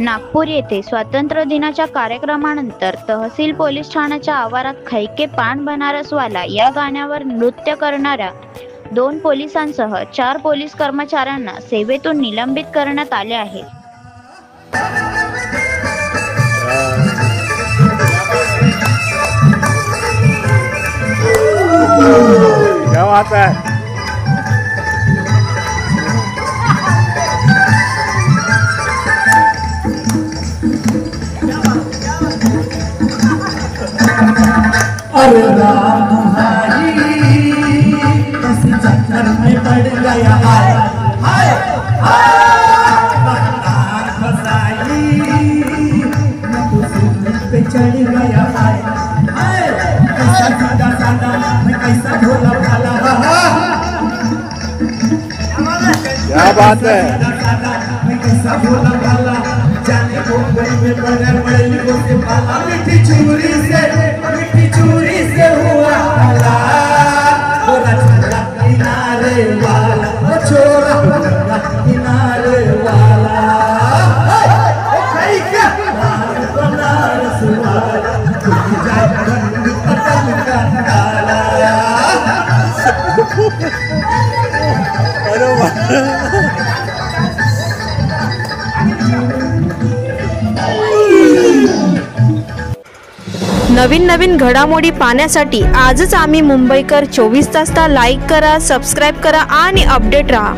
नागपूर येथे स्वातंत्र्य दिनाच्या कार्यक्रमानंतर तहसील पोलीस ठाण्याच्या आवारात खैके पान बनारसवाला या गाण्यावर नृत्य करणाऱ्या 2 पोलिसांसह 4 पोलीस कर्मचाऱ्यांना सेवेतून निलंबित करण्यात आले आहे। क्या बात है। अरे राम तुम्हारी किसी चक्कर में पड़ गया हाय हाय हाय फसाई मैं तो सूरज पे चढ़ गया हाय हाय कैसा सीधा साधा मैं कैसा भोला भाला क्या बात है। मैं कैसा भोला भाला जाने को गई में बड़े बड़े लोगों से पाला मिठी चूरी से हुआ भला छोरा छोरा किनारे वाला छोरा छोरा किनारे वाला खैके बनारस वाला तुझी जाए रंग पतंग का काला। अरे वाह। नवीन घडामोडी पाहण्यासाठी आजच आम्ही मुंबईकर 24 तासला लाईक करा, सबस्क्राइब करा आणि अपडेट रहा।